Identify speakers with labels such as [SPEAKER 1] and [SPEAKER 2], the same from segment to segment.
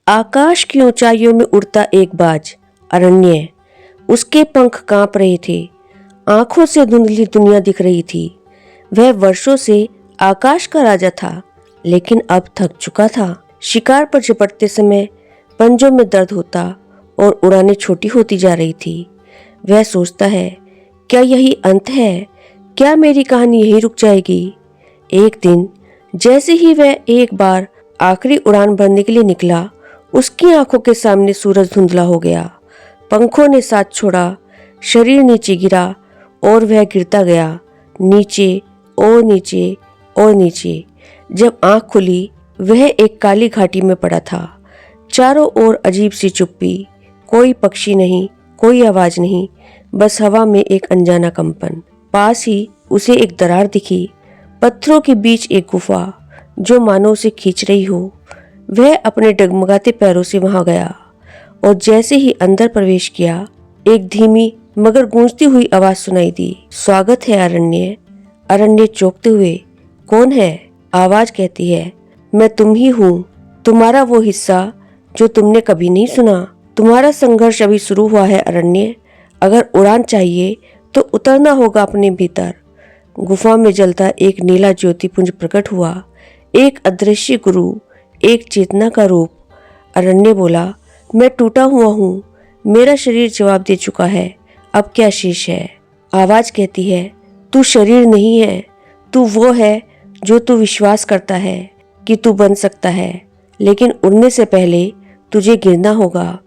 [SPEAKER 1] आकाश की ऊंचाइयों में उड़ता एक बाज अरण्य। उसके पंख कांप रहे थे, आंखों से धुंधली दुनिया दिख रही थी। वह वर्षों से आकाश का राजा था, लेकिन अब थक चुका था। शिकार पर झपटते समय पंजों में दर्द होता और उड़ानें छोटी होती जा रही थी। वह सोचता है, क्या यही अंत है? क्या मेरी कहानी यही रुक जाएगी? एक दिन जैसे ही वह एक बार आखिरी उड़ान भरने के लिए निकला, उसकी आंखों के सामने सूरज धुंधला हो गया। पंखों ने साथ छोड़ा, शरीर नीचे गिरा और वह गिरता गया, नीचे और नीचे और नीचे। जब आंख खुली, वह एक काली घाटी में पड़ा था। चारों ओर अजीब सी चुप्पी, कोई पक्षी नहीं, कोई आवाज नहीं, बस हवा में एक अनजाना कंपन। पास ही उसे एक दरार दिखी, पत्थरों के बीच एक गुफा जो मानो उसे खींच रही हो। वह अपने डगमगाते पैरों से वहां गया और जैसे ही अंदर प्रवेश किया, एक धीमी मगर गूंजती हुई आवाज सुनाई दी। स्वागत है अरण्य। अरण्य चौंकते हुए, कौन है? आवाज कहती है, मैं तुम ही हूँ, तुम्हारा वो हिस्सा जो तुमने कभी नहीं सुना। तुम्हारा संघर्ष अभी शुरू हुआ है अरण्य। अगर उड़ान चाहिए तो उतरना होगा अपने भीतर। गुफा में जलता एक नीला ज्योतिपुंज प्रकट हुआ, एक अदृश्य गुरु, एक चेतना का रूप। अरण्य बोला, मैं टूटा हुआ हूँ, मेरा शरीर जवाब दे चुका है, अब क्या शेष है? आवाज कहती है, तू शरीर नहीं है, तू वो है जो तू विश्वास करता है कि तू बन सकता है, लेकिन उड़ने से पहले तुझे गिरना होगा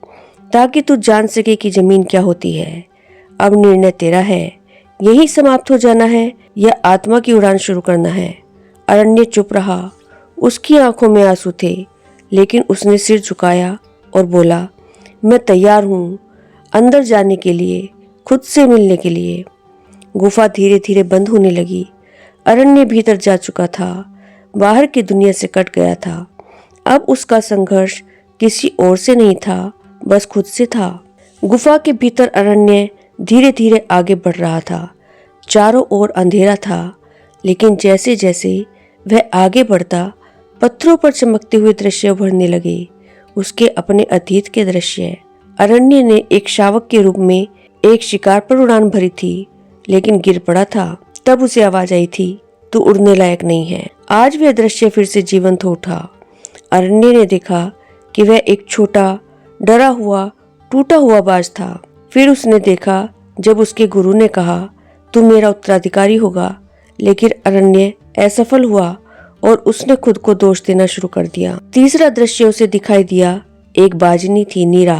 [SPEAKER 1] ताकि तू जान सके कि जमीन क्या होती है। अब निर्णय तेरा है, यही समाप्त हो जाना है या आत्मा की उड़ान शुरू करना है। अरण्य चुप रहा, उसकी आंखों में आंसू थे, लेकिन उसने सिर झुकाया और बोला, मैं तैयार हूँ अंदर जाने के लिए, खुद से मिलने के लिए। गुफा धीरे धीरे बंद होने लगी। अरण्य भीतर जा चुका था, बाहर की दुनिया से कट गया था। अब उसका संघर्ष किसी और से नहीं था, बस खुद से था। गुफा के भीतर अरण्य धीरे धीरे आगे बढ़ रहा था। चारों ओर अंधेरा था, लेकिन जैसे जैसे वह आगे बढ़ता, पत्थरों पर चमकते हुए दृश्य उभरने लगे, उसके अपने अतीत के दृश्य। अरण्य ने एक शावक के रूप में एक शिकार पर उड़ान भरी थी, लेकिन गिर पड़ा था। तब उसे आवाज आई थी, तू उड़ने लायक नहीं है। आज वह दृश्य फिर से जीवंत हो उठा। अरण्य ने देखा कि वह एक छोटा, डरा हुआ, टूटा हुआ बाज था। फिर उसने देखा जब उसके गुरु ने कहा, तू मेरा उत्तराधिकारी होगा, लेकिन अरण्य असफल हुआ और उसने खुद को दोष देना शुरू कर दिया। तीसरा दृश्य उसे दिखाई दिया, एक बाजनी थी नीरा।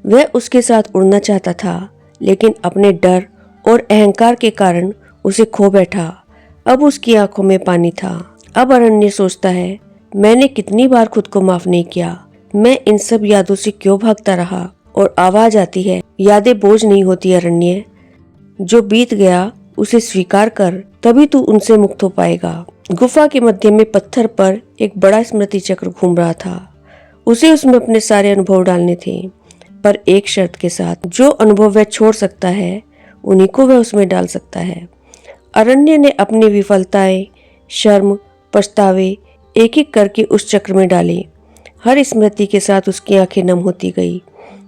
[SPEAKER 1] वह उसके साथ उड़ना चाहता था, लेकिन अपने डर और अहंकार के कारण उसे खो बैठा। अब उसकी आंखों में पानी था। अब अरण्य सोचता है, मैंने कितनी बार खुद को माफ नहीं किया, मैं इन सब यादों से क्यों भागता रहा? और आवाज आती है, यादें बोझ नहीं होती अरण्य, जो बीत गया उसे स्वीकार कर, तभी तू उनसे मुक्त हो पाएगा। गुफा के मध्य में पत्थर पर एक बड़ा स्मृति चक्र घूम रहा था। उसे उसमें अपने सारे अनुभव डालने थे, पर एक शर्त के साथ, जो अनुभव वह छोड़ सकता है उन्हीं को वह उसमें डाल सकता है। अरण्य ने अपनी विफलताएं, शर्म, पछतावे एक एक करके उस चक्र में डाले। हर स्मृति के साथ उसकी आंखें नम होती गई,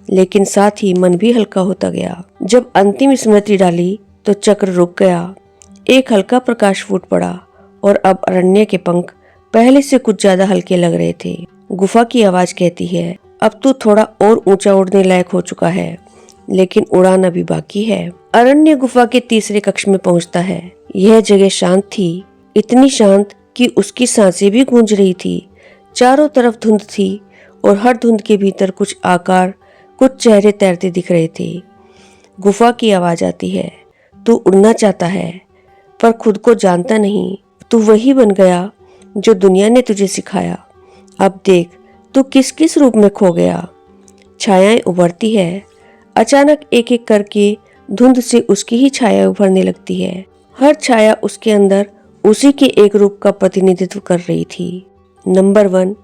[SPEAKER 1] लेकिन साथ ही मन भी हल्का होता गया। जब अंतिम स्मृति डाली तो चक्र रुक गया। एक हल्का प्रकाश फूट पड़ा और अब अरण्य के पंख पहले से कुछ ज्यादा हल्के लग रहे थे। गुफा की आवाज कहती है, अब तू थोड़ा और ऊंचा उड़ने लायक हो चुका है, लेकिन उड़ान अभी बाकी है। अरण्य गुफा के तीसरे कक्ष में पहुंचता है। यह जगह शांत थी, इतनी शांत कि उसकी सांसें भी गूंज रही थी। चारों तरफ धुंध थी और हर धुंध के भीतर कुछ आकार, कुछ चेहरे तैरते दिख रहे थे। गुफा की आवाज आती है, तू उड़ना चाहता है पर खुद को जानता नहीं। तू वही बन गया जो दुनिया ने तुझे सिखाया। अब देख तू किस किस रूप में खो गया। छायाएं उभरती है, अचानक एक एक करके धुंध से उसकी ही छाया उभरने लगती है। हर छाया उसके अंदर उसी के एक रूप का प्रतिनिधित्व कर रही थी। नंबर 1,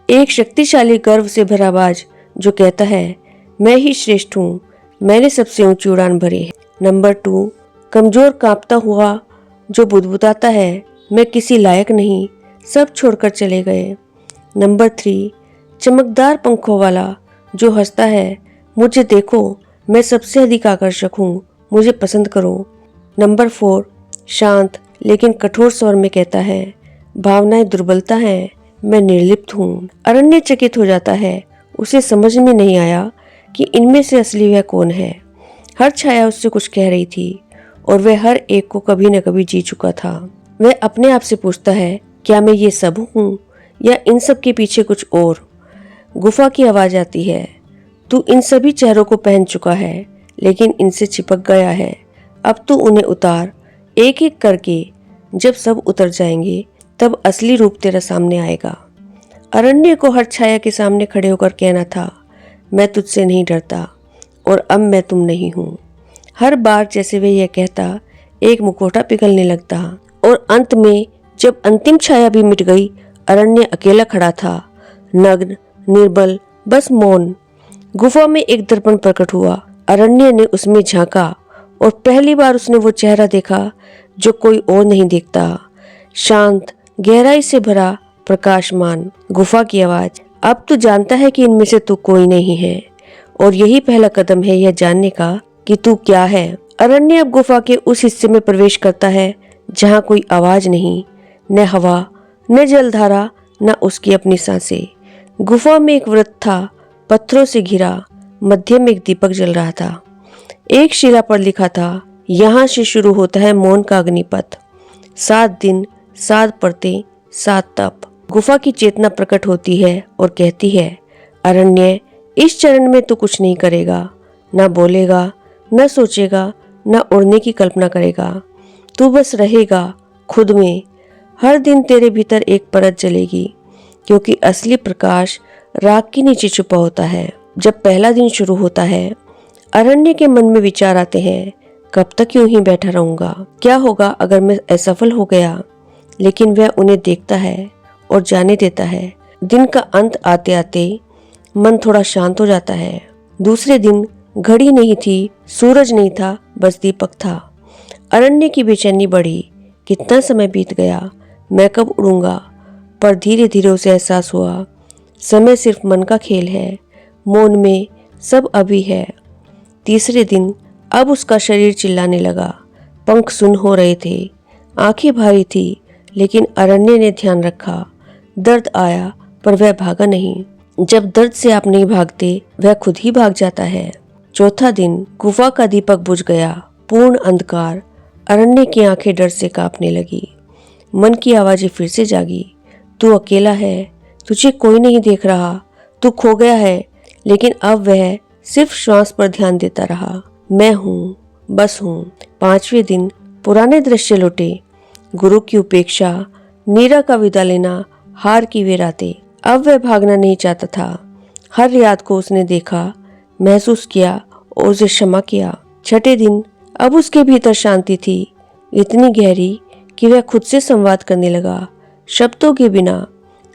[SPEAKER 1] एक शक्तिशाली गर्व से भरा बाज जो कहता है, मैं ही श्रेष्ठ हूँ, मैंने सबसे ऊंची उड़ान भरी है। नंबर 2, कमजोर कांपता हुआ जो बुदबुदाता है, मैं किसी लायक नहीं, सब छोड़कर चले गए। नंबर 3, चमकदार पंखों वाला जो हंसता है, मुझे देखो, मैं सबसे अधिक आकर्षक हूँ, मुझे पसंद करो। नंबर 4 शांत लेकिन कठोर स्वर में कहता है, भावनाएं दुर्बलता है, मैं निर्लिप्त हूँ। अरण्य चकित हो जाता है, उसे समझ में नहीं आया कि इनमें से असली वह कौन है। हर छाया उससे कुछ कह रही थी और वह हर एक को कभी न कभी जी चुका था। वह अपने आप से पूछता है, क्या मैं ये सब हूँ या इन सब के पीछे कुछ और। गुफा की आवाज आती है, तू इन सभी चेहरों को पहन चुका है लेकिन इनसे चिपक गया है, अब तू उन्हें उतार। एक एक करके जब सब उतर जाएंगे तब असली रूप तेरा सामने आएगा। अरण्य को हर छाया के सामने खड़े होकर कहना था, मैं तुझसे नहीं डरता और अब मैं तुम नहीं हूँ। हर बार जैसे वह यह कहता, एक मुखौटा पिघलने लगता और अंत में जब अंतिम छाया भी मिट गई, अरण्य अकेला खड़ा था, नग्न, निर्बल, बस मौन। गुफा में एक दर्पण प्रकट हुआ। अरण्य ने उसमें झांका और पहली बार उसने वो चेहरा देखा जो कोई और नहीं देखता, शांत, गहराई से भरा, प्रकाशमान। गुफा की आवाज, अब तू जानता है कि इनमें से तू कोई नहीं है और यही पहला कदम है यह जानने का कि तू क्या है। अरण्य अब गुफा के उस हिस्से में प्रवेश करता है जहाँ कोई आवाज नहीं, न हवा, न जलधारा, न उसकी अपनी सांसें। गुफा में एक वृत्त था, पत्थरों से घिरा, मध्य में एक दीपक जल रहा था। एक शिला पर लिखा था, यहाँ से शुरू होता है मौन का अग्निपथ, 7 दिन, 7 परतें, 7 तप। गुफा की चेतना प्रकट होती है और कहती है, अरण्य, इस चरण में तू कुछ नहीं करेगा, ना बोलेगा, न सोचेगा, न उड़ने की कल्पना करेगा। तू बस रहेगा खुद में। हर दिन तेरे भीतर एक परत जलेगी, क्योंकि असली प्रकाश राख के नीचे छुपा होता है। जब पहला दिन शुरू होता है, अरण्य के मन में विचार आते हैं, कब तक यूं ही बैठा रहूंगा, क्या होगा अगर मैं असफल हो गया। लेकिन वह उन्हें देखता है और जाने देता है। दिन का अंत आते आते मन थोड़ा शांत हो जाता है। दूसरे दिन घड़ी नहीं थी, सूरज नहीं था, बस दीपक था। अरण्य की बेचैनी बढ़ी, कितना समय बीत गया, मैं कब उड़ूंगा। पर धीरे धीरे उसे एहसास हुआ, समय सिर्फ मन का खेल है, मौन में सब अभी है। तीसरे दिन अब उसका शरीर चिल्लाने लगा, पंख सुन्न हो रहे थे, आंखें भारी थी, लेकिन अरण्य ने ध्यान रखा। दर्द आया पर वह भागा नहीं। जब दर्द से आप नहीं भागते, वह खुद ही भाग जाता है। चौथा दिन गुफा का दीपक बुझ गया, पूर्ण अंधकार। अरण्य की आंखें डर से कांपने लगी। मन की आवाजें फिर से जागी, तू अकेला है, तुझे कोई नहीं देख रहा, तू खो गया है। लेकिन अब वह सिर्फ श्वास पर ध्यान देता रहा, मैं हूँ, बस हूँ। 5वें दिन पुराने दृश्य लौटे, गुरु की उपेक्षा, मीरा का विदा लेना, हार की वे रातें। अब वह भागना नहीं चाहता था। हर याद को उसने देखा, महसूस किया और उसे क्षमा किया। 6ठे दिन अब उसके भीतर शांति थी, इतनी गहरी कि वह खुद से संवाद करने लगा, शब्दों के बिना।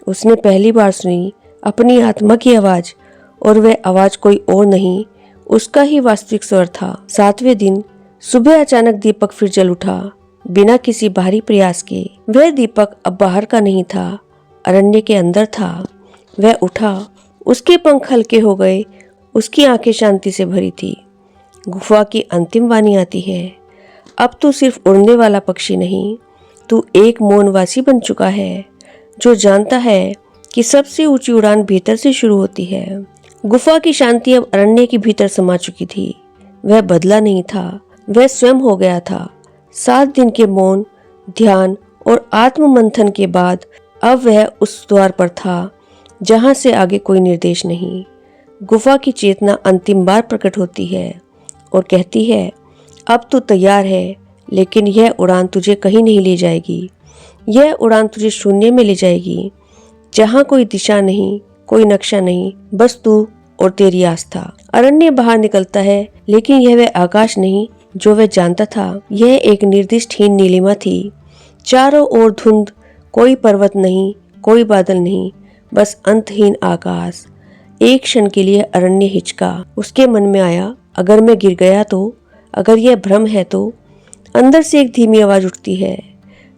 [SPEAKER 1] उसने पहली बार सुनी अपनी आत्मा की आवाज, और वह आवाज कोई और नहीं, उसका ही वास्तविक स्वर था। 7वें दिन सुबह अचानक दीपक फिर जल उठा, बिना किसी बाहरी प्रयास के। वह दीपक अब बाहर का नहीं था, अरण्य के अंदर था। वह उठा, उसके पंख हल्के हो गए, उसकी आंखें शांति से भरी थी। गुफा की अंतिम वाणी आती है, अब तू सिर्फ उड़ने वाला पक्षी नहीं, तू एक मौनवासी बन चुका है, जो जानता है कि सबसे ऊंची उड़ान भीतर से शुरू होती है। गुफा की शांति अब अरण्य के भीतर समा चुकी थी। वह बदला नहीं था, वह स्वयं हो गया था। 7 दिन के मौन, ध्यान और आत्म मंथन के बाद अब वह उस द्वार पर था जहां से आगे कोई निर्देश नहीं। गुफा की चेतना अंतिम बार प्रकट होती है और कहती है, अब तू तैयार है, लेकिन यह उड़ान तुझे कहीं नहीं ले जाएगी। यह उड़ान तुझे शून्य में ले जाएगी, जहां कोई दिशा नहीं, कोई नक्शा नहीं, बस तू और तेरी आस्था। अरण्य बाहर निकलता है, लेकिन यह वह आकाश नहीं जो वह जानता था। यह एक निर्दिष्टहीन नीलिमा थी, चारों ओर धुंध, कोई पर्वत नहीं, कोई बादल नहीं, बस अंतहीन आकाश। एक क्षण के लिए अरण्य हिचका। उसके मन में आया, अगर मैं गिर गया तो, अगर यह भ्रम है तो। अंदर से एक धीमी आवाज उठती है,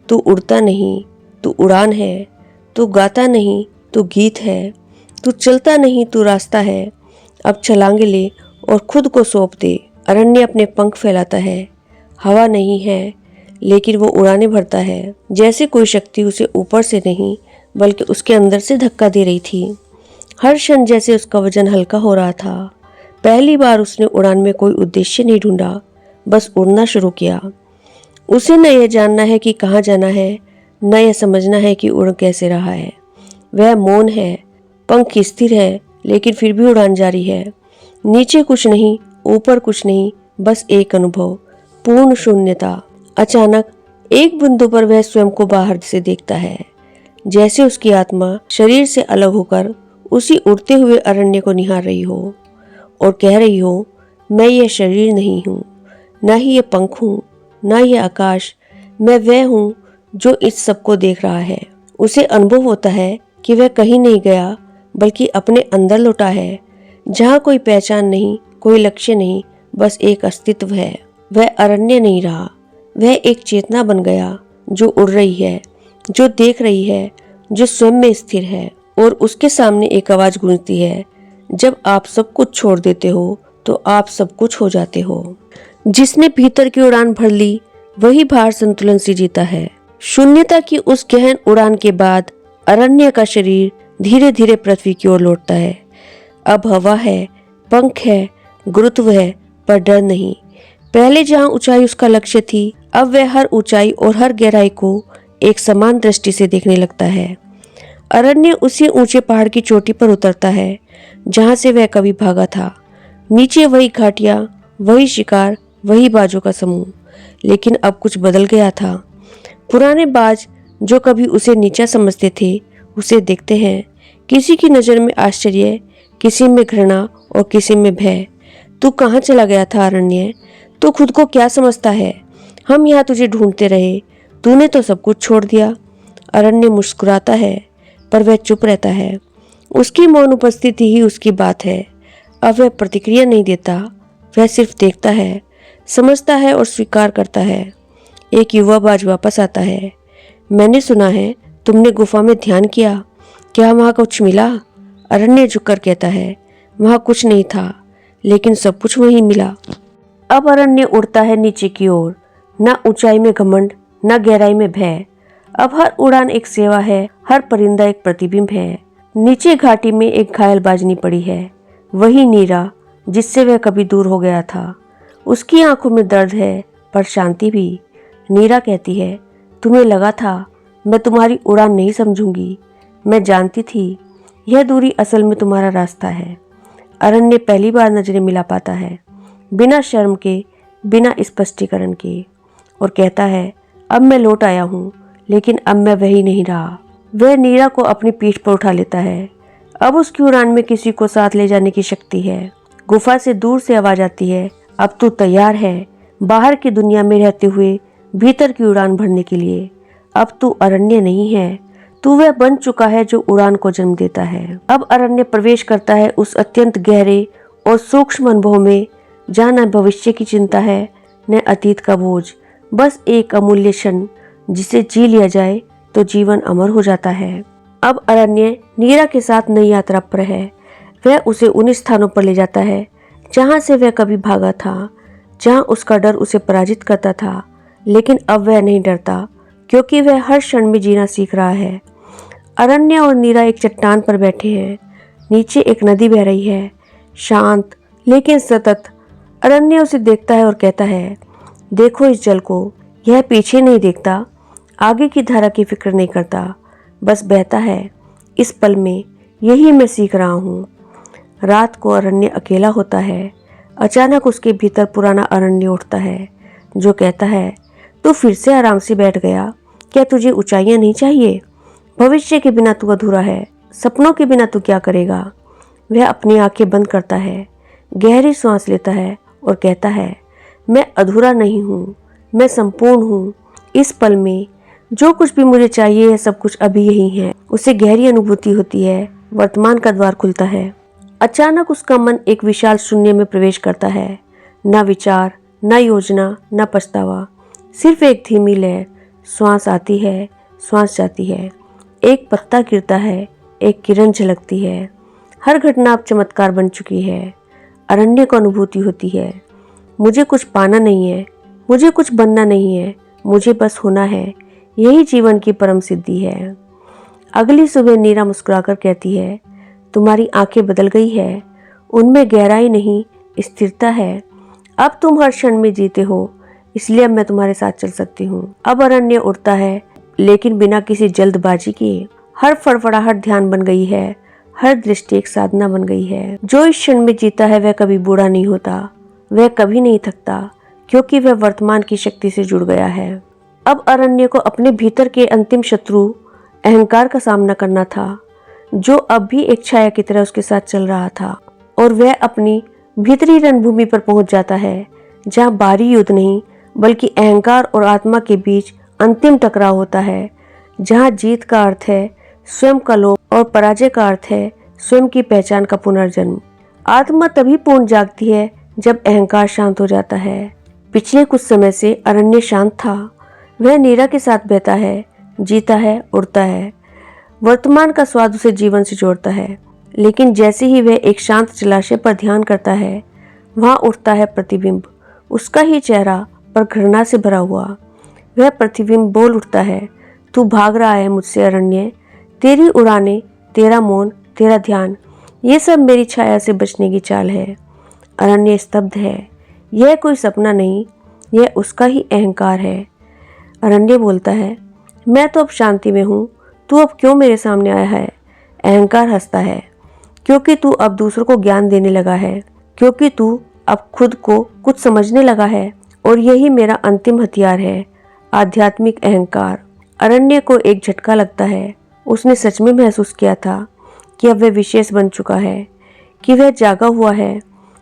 [SPEAKER 1] तू उड़ता नहीं, तू उड़ान है, तू गाता नहीं, तू गीत है, तू चलता नहीं, तू रास्ता है, अब छलांगे ले और खुद को सौंप दे। अरण्य अपने पंख फैलाता है। हवा नहीं है, लेकिन वो उड़ाने भरता है, जैसे कोई शक्ति उसे ऊपर से नहीं बल्कि उसके अंदर से धक्का दे रही थी। हर क्षण जैसे उसका वजन हल्का हो रहा था। पहली बार उसने उड़ान में कोई उद्देश्य नहीं ढूंढा, बस उड़ना शुरू किया। उसे न यह जानना है कि कहाँ जाना है, न यह समझना है कि उड़ कैसे रहा है। वह मौन है, पंख स्थिर है, लेकिन फिर भी उड़ान जारी है। नीचे कुछ नहीं, ऊपर कुछ नहीं, बस एक अनुभव, पूर्ण शून्यता। अचानक एक बिंदु पर वह स्वयं को बाहर से देखता है, जैसे उसकी आत्मा शरीर से अलग होकर उसी उड़ते हुए अरण्य को निहार रही हो और कह रही हो, मैं ये शरीर नहीं हूँ, न ही ये पंख हूँ, न ये आकाश, मैं वह हूँ जो इस सब को देख रहा है। उसे अनुभव होता है कि वह कहीं नहीं गया, बल्कि अपने अंदर लौटा है, जहाँ कोई पहचान नहीं, कोई लक्ष्य नहीं, बस एक अस्तित्व है। वह अरण्य नहीं रहा, वह एक चेतना बन गया जो उड़ रही है, जो देख रही है, जो स्वयं में स्थिर है। और उसके सामने एक आवाज गूंजती है, जब आप सब कुछ छोड़ देते हो तो आप सब कुछ हो जाते हो। जिसने भीतर की उड़ान भर ली वही बाहर संतुलन से जीता है। शून्यता की उस गहन उड़ान के बाद अरण्य का शरीर धीरे धीरे पृथ्वी की ओर लौटता है। अब हवा है, पंख है, गुरुत्व है, पर डर नहीं। पहले जहां ऊंचाई उसका लक्ष्य थी, अब वह हर ऊंचाई और हर गहराई को एक समान दृष्टि से देखने लगता है। अरण्य उसी ऊंचे पहाड़ की चोटी पर उतरता है जहां से वह कभी भागा था। नीचे वही घाटियां, वही शिकार, वही बाजों का समूह, लेकिन अब कुछ बदल गया था। पुराने बाज जो कभी उसे नीचा समझते थे, उसे देखते हैं। किसी की नज़र में आश्चर्य, किसी में घृणा और किसी में भय। तू कहाँ चला गया था अरण्य? तू खुद को क्या समझता है? हम यहाँ तुझे ढूंढते रहे, तूने तो सब कुछ छोड़ दिया। अरण्य मुस्कुराता है, पर वह चुप रहता है। उसकी मौन उपस्थिति ही उसकी बात है। अब वह प्रतिक्रिया नहीं देता, वह सिर्फ देखता है, समझता है और स्वीकार करता है। एक युवा बाज वापस आता है। मैंने सुना है तुमने गुफा में ध्यान किया, क्या वहाँ कुछ मिला? अरण्य झुककर कहता है, वहाँ कुछ नहीं था, लेकिन सब कुछ वहीं मिला। अब अरण्य उड़ता है नीचे की ओर, न ऊंचाई में घमंड, न गहराई में भय। अब हर उड़ान एक सेवा है, हर परिंदा एक प्रतिबिंब है। नीचे घाटी में एक घायल बाजनी पड़ी है, वही नीरा जिससे वह कभी दूर हो गया था। उसकी आंखों में दर्द है, पर शांति भी। नीरा कहती है, तुम्हें लगा था मैं तुम्हारी उड़ान नहीं समझूंगी, मैं जानती थी यह दूरी असल में तुम्हारा रास्ता है। अरण्य पहली बार नजरें मिला पाता है, बिना शर्म के, बिना स्पष्टीकरण के, और कहता है, अब मैं लौट आया हूँ, लेकिन अब मैं वही नहीं रहा। वह नीरा को अपनी पीठ पर उठा लेता है। अब उसकी उड़ान में किसी को साथ ले जाने की शक्ति है। गुफा से दूर से आवाज आती है, अब तू तैयार है बाहर की दुनिया में रहते हुए भीतर की उड़ान भरने के लिए। अब तू अरण्य नहीं है, तू वह बन चुका है जो उड़ान को जन्म देता है। अब अरण्य प्रवेश करता है उस अत्यंत गहरे और सूक्ष्म अनुभव में, जहाँ न भविष्य की चिंता है, न अतीत का बोझ, बस एक अमूल्य क्षण जिसे जी लिया जाए तो जीवन अमर हो जाता है। अब अरण्य नीरा के साथ नई यात्रा पर है। वह उसे उन स्थानों पर ले जाता है जहाँ से वह कभी भागा था, जहाँ उसका डर उसे पराजित करता था। लेकिन अब वह नहीं डरता, क्योंकि वह हर क्षण में जीना सीख रहा है। अरण्य और नीरा एक चट्टान पर बैठे हैं। नीचे एक नदी बह रही है, शांत लेकिन सतत। अरण्य उसे देखता है और कहता है, देखो इस जल को, यह पीछे नहीं देखता, आगे की धारा की फिक्र नहीं करता, बस बहता है। इस पल में यही मैं सीख रहा हूँ। रात को अरण्य अकेला होता है। अचानक उसके भीतर पुराना अरण्य उठता है, जो कहता है, तू फिर से आराम से बैठ गया, क्या तुझे ऊंचाइयाँ नहीं चाहिए? भविष्य के बिना तू अधूरा है, सपनों के बिना तू क्या करेगा? वह अपनी आंखें बंद करता है, गहरी सांस लेता है और कहता है, मैं अधूरा नहीं हूँ, मैं संपूर्ण हूँ। इस पल में जो कुछ भी मुझे चाहिए है, सब कुछ अभी यही है। उसे गहरी अनुभूति होती है, वर्तमान का द्वार खुलता है। अचानक उसका मन एक विशाल शून्य में प्रवेश करता है। न विचार, न योजना, न पछतावा, सिर्फ एक धीमी लय। श्वास आती है, श्वास जाती है, एक पत्ता गिरता है, एक किरण झलकती है, हर घटना अब चमत्कार बन चुकी है। अरण्य को अनुभूति होती है, मुझे कुछ पाना नहीं है, मुझे कुछ बनना नहीं है, मुझे बस होना है, यही जीवन की परम सिद्धि है। अगली सुबह नीरा मुस्कुराकर कहती है, तुम्हारी आंखें बदल गई है, उनमें गहराई नहीं स्थिरता है। अब तुम हर क्षण में जीते हो, इसलिए अब मैं तुम्हारे साथ चल सकती हूँ। अब अरण्य उड़ता है, लेकिन बिना किसी जल्दबाजी के। हर फड़फड़ाहट ध्यान बन गई है, हर दृष्टि एक साधना बन गई है। जो इस क्षण में जीता है वह कभी बूढ़ा नहीं होता, वह कभी नहीं थकता, क्योंकि वह वर्तमान की शक्ति से जुड़ गया है। अब अरण्य को अपने भीतर के अंतिम शत्रु अहंकार का सामना करना था, जो अब भी एक छाया की तरह उसके साथ चल रहा था। और वह अपनी भीतरी रणभूमि पर पहुंच जाता है, जहां बाहरी युद्ध नहीं बल्कि अहंकार और आत्मा के बीच अंतिम टकराव होता है, जहां जीत का अर्थ है स्वयं का लोभ और पराजय का अर्थ है स्वयं की पहचान का पुनर्जन्म। आत्मा तभी पूर्ण जागती है जब अहंकार शांत हो जाता है। पिछले कुछ समय से अरण्य शांत था, वह नीरा के साथ बहता है, जीता है, उड़ता है, वर्तमान का स्वाद उसे जीवन से जोड़ता है। लेकिन जैसे ही वह एक शांत जलाशय पर ध्यान करता है, वहां उठता है प्रतिबिंब, उसका ही चेहरा पर घृणा से भरा हुआ। वह प्रतिबिंब बोल उठता है, तू भाग रहा है मुझसे अरण्य, तेरी उड़ाने, तेरा मौन, तेरा ध्यान, ये सब मेरी छाया से बचने की चाल है। अरण्य स्तब्ध है, यह कोई सपना नहीं, यह उसका ही अहंकार है। अरण्य बोलता है, मैं तो अब शांति में हूँ, तू अब क्यों मेरे सामने आया है? अहंकार हंसता है, क्योंकि तू अब दूसरों को ज्ञान देने लगा है, क्योंकि तू अब खुद को कुछ समझने लगा है, और यही मेरा अंतिम हथियार है, आध्यात्मिक अहंकार। अरण्य को एक झटका लगता है, उसने सच में महसूस किया था कि अब वह विशेष बन चुका है, कि वह जागा हुआ है,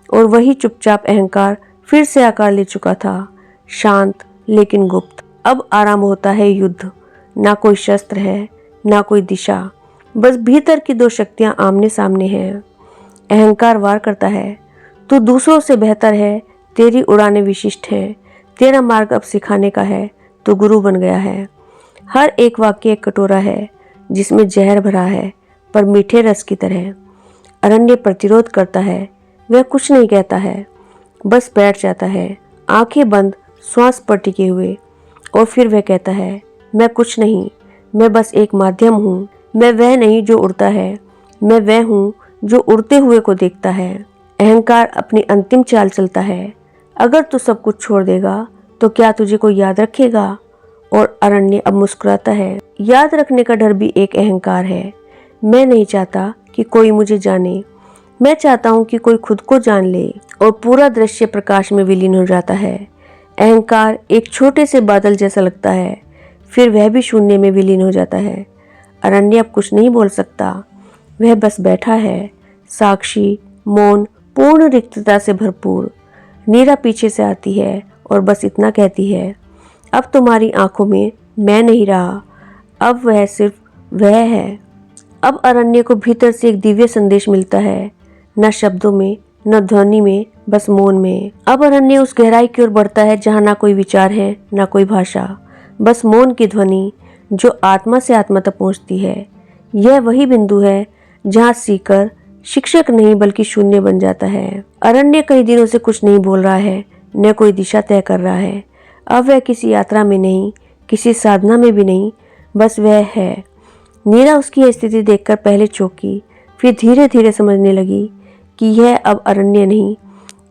[SPEAKER 1] और वही चुपचाप अहंकार फिर से आकार ले चुका था, शांत लेकिन गुप्त। अब आराम होता है युद्ध, ना कोई शस्त्र है, ना कोई दिशा, बस भीतर की दो शक्तियां आमने सामने हैं। अहंकार वार करता है, तू दूसरों से बेहतर है, तेरी उड़ानें विशिष्ट हैं, तेरा मार्ग अब सिखाने का है, तू गुरु बन गया है। हर एक वाक्य एक कटोरा है जिसमें जहर भरा है, पर मीठे रस की तरह। अरण्य प्रतिरोध करता है, वह कुछ नहीं कहता है, बस बैठ जाता है, आंखें बंद, श्वास पर टिके हुए। और फिर वह कहता है, मैं कुछ नहीं, मैं बस एक माध्यम हूँ, मैं वह नहीं जो उड़ता है, मैं वह हूँ जो उड़ते हुए को देखता है। अहंकार अपनी अंतिम चाल चलता है, अगर तू सब कुछ छोड़ देगा तो क्या तुझे कोई याद रखेगा? और अरण्य अब मुस्कुराता है, याद रखने का डर भी एक अहंकार है। मैं नहीं चाहता कि कोई मुझे जाने, मैं चाहता हूँ कि कोई खुद को जान ले। और पूरा दृश्य प्रकाश में विलीन हो जाता है। अहंकार एक छोटे से बादल जैसा लगता है, फिर वह भी शून्य में विलीन हो जाता है। अरण्य अब कुछ नहीं बोल सकता, वह बस बैठा है, साक्षी, मौन, पूर्ण रिक्तता से भरपूर। नीरा पीछे से आती है और बस इतना कहती है, अब तुम्हारी आंखों में मैं नहीं रहा, अब वह सिर्फ वह है। अब अरण्य को भीतर से एक दिव्य संदेश मिलता है, न शब्दों में, न ध्वनि में, बस मौन में। अब अरण्य उस गहराई की ओर बढ़ता है जहाँ ना कोई विचार है, ना कोई भाषा, बस मौन की ध्वनि जो आत्मा से आत्मा तक पहुँचती है। यह वही बिंदु है जहाँ सीकर शिक्षक नहीं बल्कि शून्य बन जाता है। अरण्य कई दिनों से कुछ नहीं बोल रहा है, न कोई दिशा तय कर रहा है। अब वह किसी यात्रा में नहीं, किसी साधना में भी नहीं, बस वह है। नीरा उसकी स्थिति देखकर पहले चौंकी, फिर धीरे धीरे समझने लगी कि यह अब अरण्य नहीं,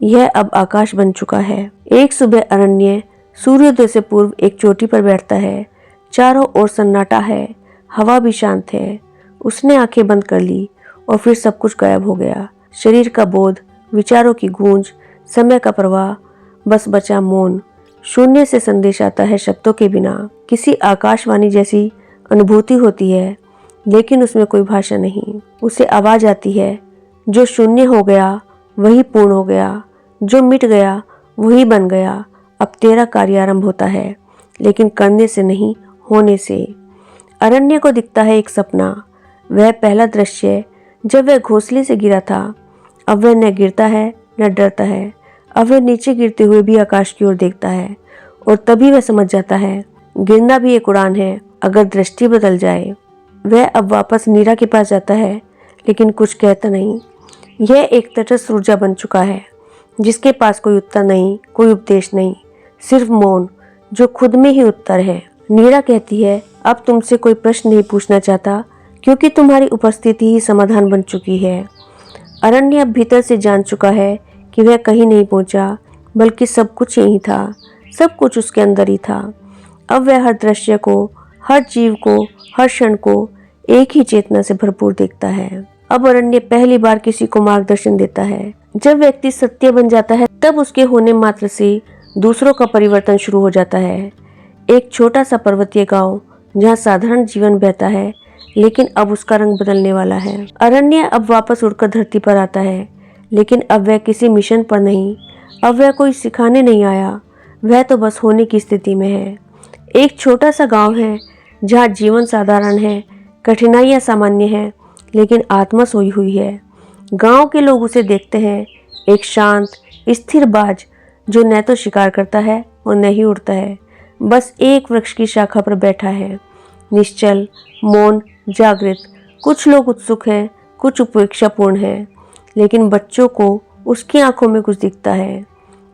[SPEAKER 1] यह अब आकाश बन चुका है। एक सुबह अरण्य सूर्योदय से पूर्व एक चोटी पर बैठता है, चारों ओर सन्नाटा है, हवा भी शांत है। उसने आंखें बंद कर ली और फिर सब कुछ गायब हो गया। शरीर का बोध, विचारों की गूंज, समय का प्रवाह, बस बचा मौन। शून्य से संदेश आता है शब्दों के बिना, किसी आकाशवाणी जैसी अनुभूति होती है, लेकिन उसमें कोई भाषा नहीं। उसे आवाज आती है, जो शून्य हो गया वही पूर्ण हो गया, जो मिट गया वही बन गया। अब तेरा कार्य आरंभ होता है, लेकिन करने से नहीं, होने से। अरण्य को दिखता है एक सपना, वह पहला दृश्य जब वह घोंसले से गिरा था। अब वह न गिरता है न डरता है, अब वह नीचे गिरते हुए भी आकाश की ओर देखता है, और तभी वह समझ जाता है गिरना भी एक उड़ान है, अगर दृष्टि बदल जाए। वह अब वापस नीरा के पास जाता है, लेकिन कुछ कहता नहीं। यह एक तटस्थ ऊर्जा बन चुका है जिसके पास कोई उत्तर नहीं, कोई उपदेश नहीं, सिर्फ मौन जो खुद में ही उत्तर है। नीरा कहती है, अब तुमसे कोई प्रश्न नहीं पूछना चाहता क्योंकि तुम्हारी उपस्थिति ही समाधान बन चुकी है। अरण्य अब भीतर से जान चुका है कि वह कहीं नहीं पहुंचा, बल्कि सब कुछ यहीं था, सब कुछ उसके अंदर ही था। अब वह हर दृश्य को, हर जीव को, हर क्षण को एक ही चेतना से भरपूर देखता है। अब अरण्य पहली बार किसी को मार्गदर्शन देता है। जब व्यक्ति सत्य बन जाता है तब उसके होने मात्र से दूसरों का परिवर्तन शुरू हो जाता है। एक छोटा सा पर्वतीय गांव जहां साधारण जीवन बहता है, लेकिन अब उसका रंग बदलने वाला है। अरण्य अब वापस उड़कर धरती पर आता है, लेकिन अब वह किसी मिशन पर नहीं, अब वह कोई सिखाने नहीं आया, वह तो बस होने की स्थिति में है। एक छोटा सा गांव है जहां जीवन साधारण है, कठिनाइयां सामान्य है, लेकिन आत्मा सोई हुई है। गांव के लोग उसे देखते हैं, एक शांत स्थिर बाज जो न तो शिकार करता है और न ही उड़ता है, बस एक वृक्ष की शाखा पर बैठा है, निश्चल, मौन, जागृत। कुछ लोग उत्सुक हैं, कुछ उपेक्षापूर्ण हैं, लेकिन बच्चों को उसकी आंखों में कुछ दिखता है।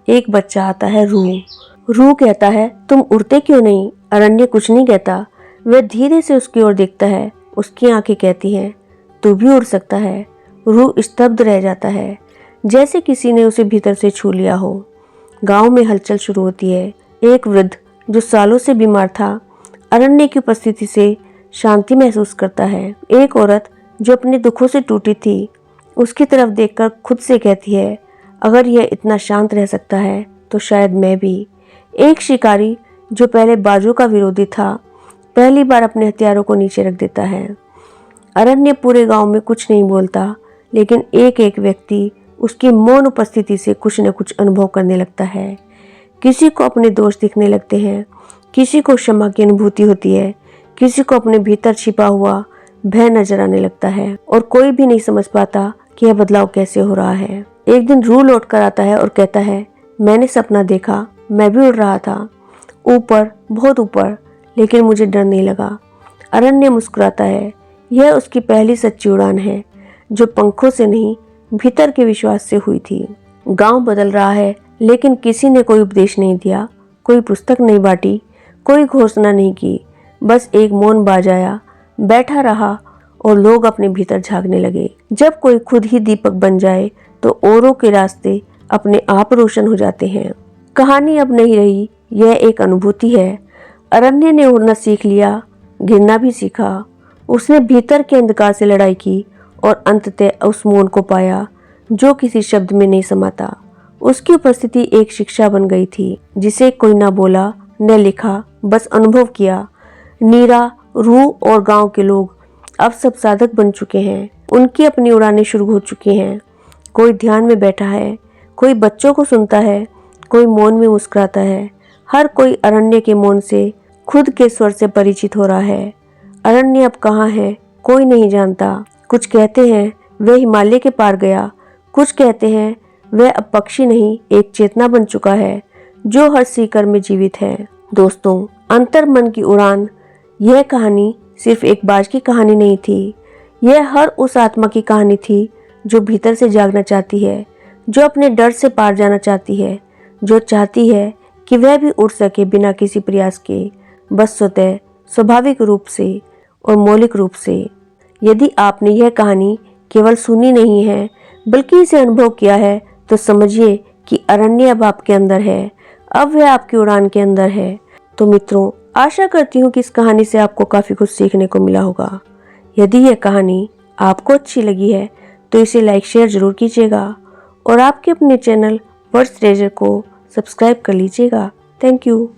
[SPEAKER 1] एक बच्चा आता है, रूह कहता है, तुम उड़ते क्यों नहीं? अरण्य कुछ नहीं कहता, वह धीरे से उसकी ओर देखता है। उसकी आंखें कहती हैं, तू भी उड़ सकता है। रूह स्तब्ध रह जाता है, जैसे किसी ने उसे भीतर से छू लिया हो। गांव में हलचल शुरू होती है। एक वृद्ध जो सालों से बीमार था, अरण्य की उपस्थिति से शांति महसूस करता है। एक औरत जो अपने दुखों से टूटी थी, उसकी तरफ देखकर खुद से कहती है, अगर यह इतना शांत रह सकता है तो शायद मैं भी। एक शिकारी जो पहले बाजों का विरोधी था, पहली बार अपने हथियारों को नीचे रख देता है। अरण्य पूरे गांव में कुछ नहीं बोलता, लेकिन एक एक व्यक्ति उसकी मौन उपस्थिति से कुछ न कुछ अनुभव करने लगता है। किसी को अपने दोष दिखने लगते हैं, किसी को क्षमा की अनुभूति होती है, किसी को अपने भीतर छिपा हुआ भय नजर आने लगता है, और कोई भी नहीं समझ पाता कि यह बदलाव कैसे हो रहा है। एक दिन रूह लौट कर आता है और कहता है, मैंने सपना देखा, मैं भी उड़ रहा था, ऊपर, बहुत ऊपर, लेकिन मुझे डर नहीं लगा। अरण्य मुस्कुराता है। यह उसकी पहली सच्ची उड़ान है, जो पंखों से नहीं, भीतर के विश्वास से हुई थी। गांव बदल रहा है, लेकिन किसी ने कोई उपदेश नहीं दिया, कोई पुस्तक नहीं बांटी, कोई घोषणा नहीं की। बस एक मौन बाज आया, बैठा रहा, और लोग अपने भीतर झांकने लगे। जब कोई खुद ही दीपक बन जाए तो औरों के रास्ते अपने आप रोशन हो जाते हैं। कहानी अब नहीं रही, यह एक अनुभूति है। अरण्य ने उड़ना सीख लिया, गिरना भी सीखा। उसने भीतर के अंधकार से लड़ाई की और अंततः उस मौन को पाया जो किसी शब्द में नहीं समाता। उसकी उपस्थिति एक शिक्षा बन गई थी, जिसे कोई न बोला न लिखा, बस अनुभव किया। नीरा, रूह और गांव के लोग अब सब साधक बन चुके हैं। उनकी अपनी उड़ानें शुरू हो चुकी हैं। कोई ध्यान में बैठा है, कोई बच्चों को सुनता है, कोई मौन में मुस्कुराता है। हर कोई अरण्य के मौन से, खुद के स्वर से परिचित हो रहा है। अरण्य अब कहाँ है कोई नहीं जानता। कुछ कहते हैं वह हिमालय के पार गया, कुछ कहते हैं वह अब पक्षी नहीं, एक चेतना बन चुका है जो हर सीकर में जीवित है। दोस्तों, अंतर मन की उड़ान, यह कहानी सिर्फ एक बाज की कहानी नहीं थी। यह हर उस आत्मा की कहानी थी जो भीतर से जागना चाहती है, जो अपने डर से पार जाना चाहती है, जो चाहती है कि वह भी उड़ सके बिना किसी प्रयास के, बस स्वतः, स्वाभाविक रूप से और मौलिक रूप से। यदि आपने यह कहानी केवल सुनी नहीं है, बल्कि इसे अनुभव किया है, तो समझिए कि अरण्य अब आपके अंदर है, अब वह आपकी उड़ान के अंदर है। तो मित्रों, आशा करती हूँ कि इस कहानी से आपको काफ़ी कुछ सीखने को मिला होगा। यदि यह कहानी आपको अच्छी लगी है तो इसे लाइक शेयर जरूर कीजिएगा, और आपके अपने चैनल वर्ड्स ट्रेजर को सब्सक्राइब कर लीजिएगा। Thank you.